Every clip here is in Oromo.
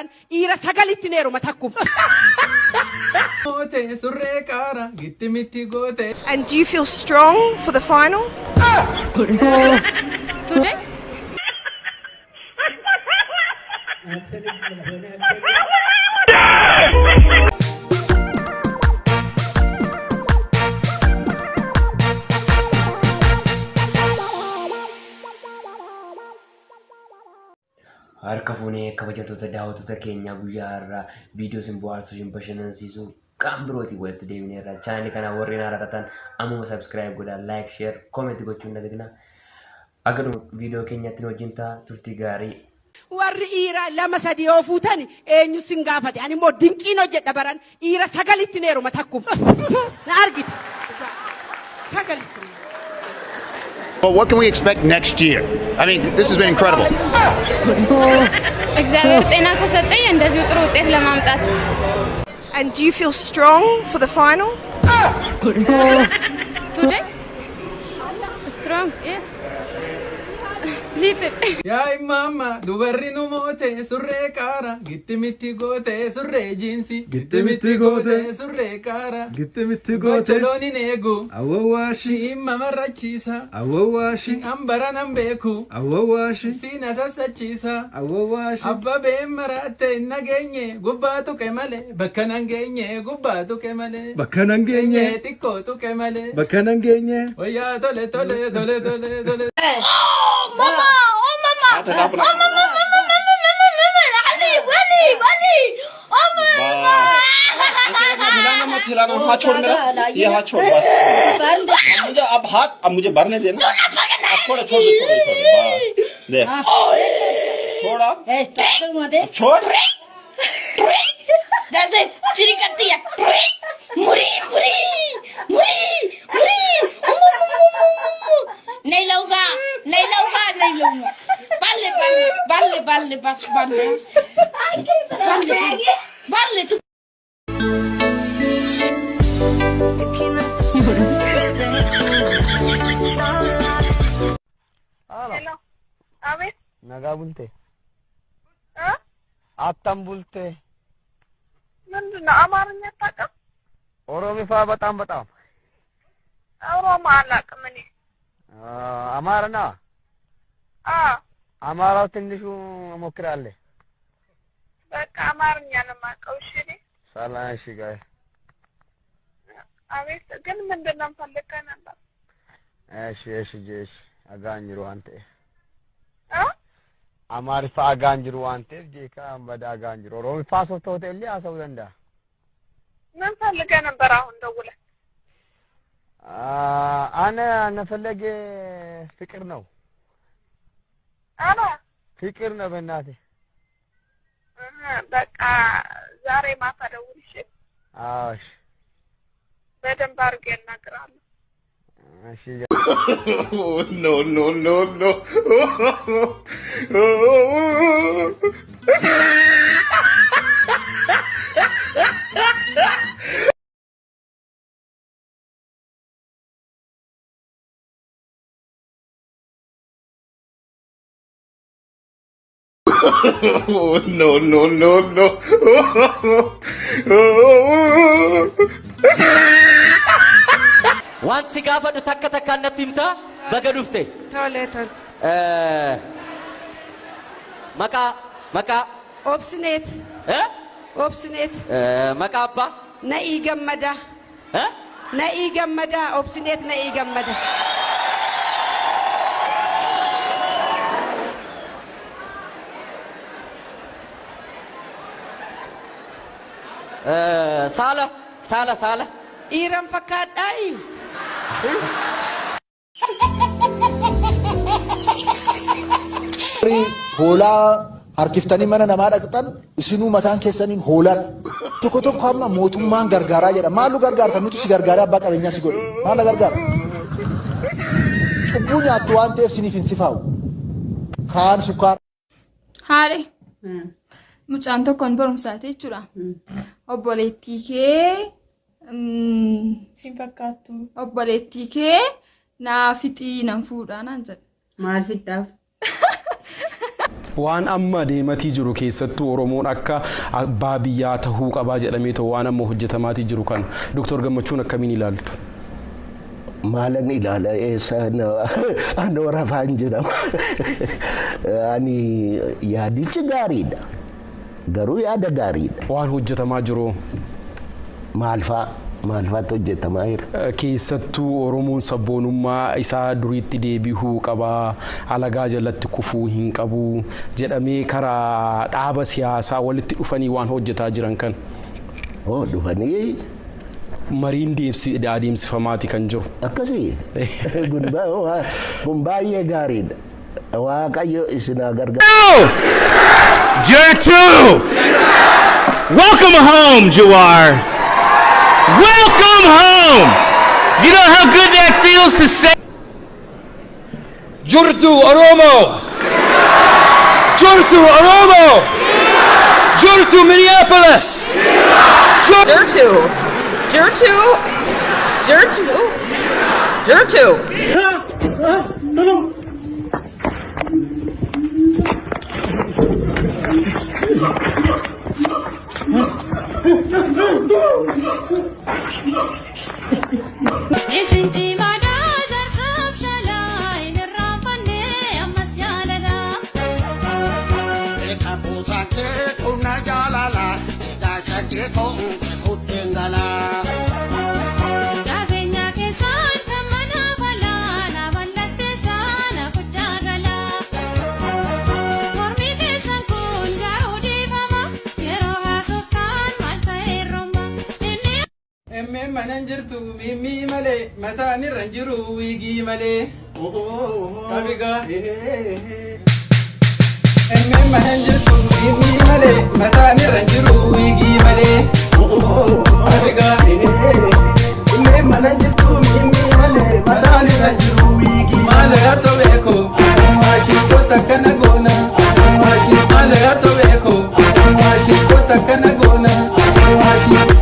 baran ira sagalitti neeru matakkum. And do you feel strong for the final? Today? Harka fuunee kabajamtoota daawwattoota keenya guyyaa har'aa viidiyoo isin bohaarsu isin bashannansiisu kan birootii walitti deebineerra. Chaanalii kana warreen haaraa taatan ammuma subscribe godhaa, like, share, comment gochuun dagatinaa. Agaduma viidiyoo keenyatti wajjin turtii gaarii. Warri ira lama sadi yoo fuutani eenyu sin gaafate ani immoo dinqiin hojjedha baran ira sagalitti neeru matakkum. Na argite. Sagalitti. Well, what can we expect next year? I mean, this has been incredible. And do you feel strong for the final? Today? Strong, yes. Little. Yai mama, dubarri nu mote surre kara, gitti mitti gote surre jinsi, gitti mitti gote surre kara, gitti mitti gote bacheloni negu, awawashi imma marrachisa, awawashi ambara nambeku, awawashi sina sasachisa, awawashi abba be marate nagenye, gubbatu kemale, bakkanangenye, gubbatu kemale, bakkanangenye, tikko tu kemale, bakkanangenye, oya dole dole dole dole dole. Mama! Oh mama! Oh mama! Wali! Oh mama! ये हाथ छोड़ बस मुझे अब हाथ अब मुझे भरने देना अब छोड़ दे छोड़ अब छोड़ जैसे चिरी करती है मुरी मुरी मुरी मुरी नहीं लूंगा बाले बस बाले तू Hello. Amit? नगा बोलते आप तम बोलते Nandun na amaran niya taka. Oromi fa बताओ Auro maala ka mani. हमारा ना हमारा तिंदिशु मोकराले Baka amaran niya na makaushiri. साला शिगाय Amit, ganun man din ang palikanan ba? ऐश जेश अगांजरू आंते Ah? हमारे फा अगांजरू आंते जे का बड़ा अगांजरू रोमी फास होते ले आसा उदंडा Nan palikanan barahon daw wala. أنا فلقي فكر نو Ano? فكر نو بناتي Baka zare mapadawulishin. آش Bedang bargain nagralo. أشي no no no no no no no no Wanti gaafa nu takka takkaan natti himtaa baga dhufte. Tole. Maqaa. Obsineet. Obsineet. Maqaa abbaa. Na'ii gammada. Na'ii gammada. Obsineet na'ii gammada. Saala. Iran fakkaadhaayi. Hoolaa harkiftanii mana namaa dhaqxan isinuu mataan keessaniin hoolaa tokko amma mootummaan gargaaraa jedha. Maaltu gargaarta nuti si gargaaraa abbaa qabeenyaa si godhe. Maal gargaara? Cubbuu nyaattu waan ta'eef siniif hin sifaa'u. Kaan sukkaara. Haadhe. Mucaan tokkoon barumsaati jechuudha. Obboleettii kee siin fakkaattu. Obboleettii kee naa fixii nan fuudhaa naan jedha. Maal fixaaf? waan amma deematii jiru keessattuu Oromoon akka abbaa biyyaa tahuu qabaa jedhamee ta'u waan amma hojjetamaatii jiru kan Dr. Gammachuun akkamiin ilaaltu? Maalan ilaala ana warafaan jedhama. Ani yaadichi gaariidha. Garuu yaada gaariidha. Waan hojjetamaa jiru maalfaatu hojjetamaa jira? Keessattuu Oromoon sabboonummaa isaa duriitti deebi'uu qabaa, alagaa jalatti kufuu hin qabu jedhamee karaa dhaaba siyaasaa walitti dhufanii waan hojjetaa jiran kan. Dhufanii mariin adeemsifamaati kan jiru. Akkasii kun baay'ee gaariidha. Waaqayyo isin gargaaru. Jertu! Welcome home, Jawar. Welcome home. You know how good that feels to say. Jurtu Oromo. Jurtu Oromo. Jurtu Minneapolis. Jurtu. Jurtu. Jurtu. Jurtu. Manan jirtu mimi male matani ranjiru wigi male kabiga manan jirtu mimi male matani ranjiru wigi male kabiga manan jirtu mimi male matani ranjiru wigi male asoweko washi kota kana gona washi male asoweko washi kota kana gona washi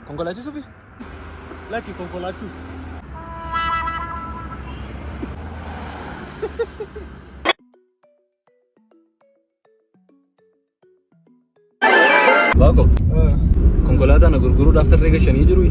Konkolaachuuf lakki konkolaachuuf. Baako konkolaataan gurguruudhaaf tarree galchanii jiru.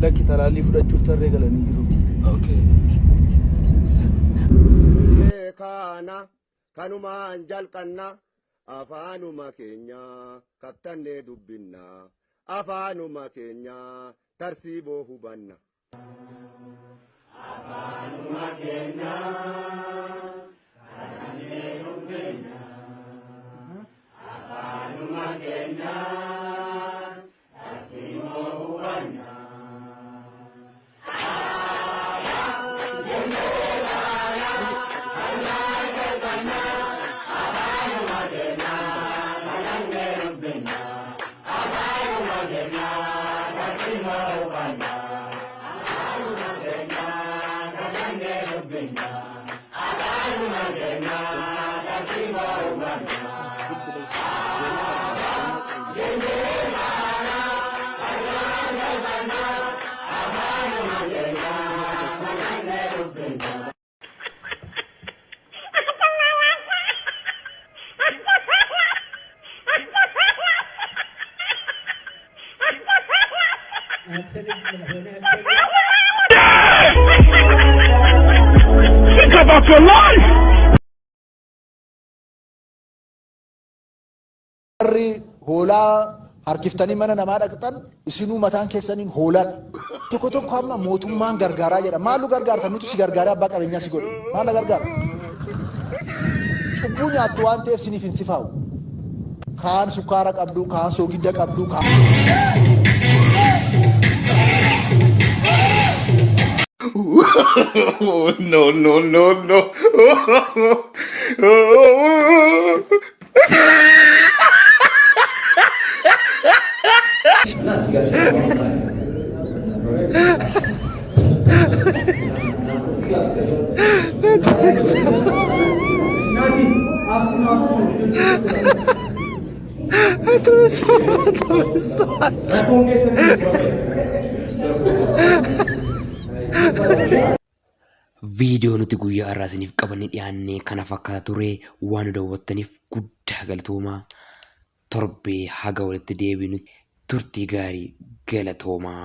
Lakki talaallii fudhachuuf tarree galanii jiru. Okay. Kana kanumaan jalqanna afaanuma keenya kattannee dubbinna. Afaanuma keenya tarsiiboo hubanna. Afaanuma keenya tarsiiboo hubanna. Afaanuma keenya tarsiiboo hubanna. Think about your life! Hoolaa harkiftanii mana namaa dhaqxan isinuu mataan keessaniin hoolaan tokko tokko amma mootummaan gargaaraa jedha. Maaltu gargaarta? Nuti si gargaaree abbaa qabeenyaa si godhe. Maal gargaara? Cubbuu nyaattu waan ta'eef siniif hin sifaa'u. Kaan sukkaara qabdu, kaan soogidda qabdu, kaan. No, no, no, no. Viidiyoo nuti guyyaa irraa isiniif qabannee dhiyaannee kana fakkaata ture. Waan daawwattaniif guddaa galatoomaa. Torbee haga walitti deebinu turtii gaarii galatoomaa.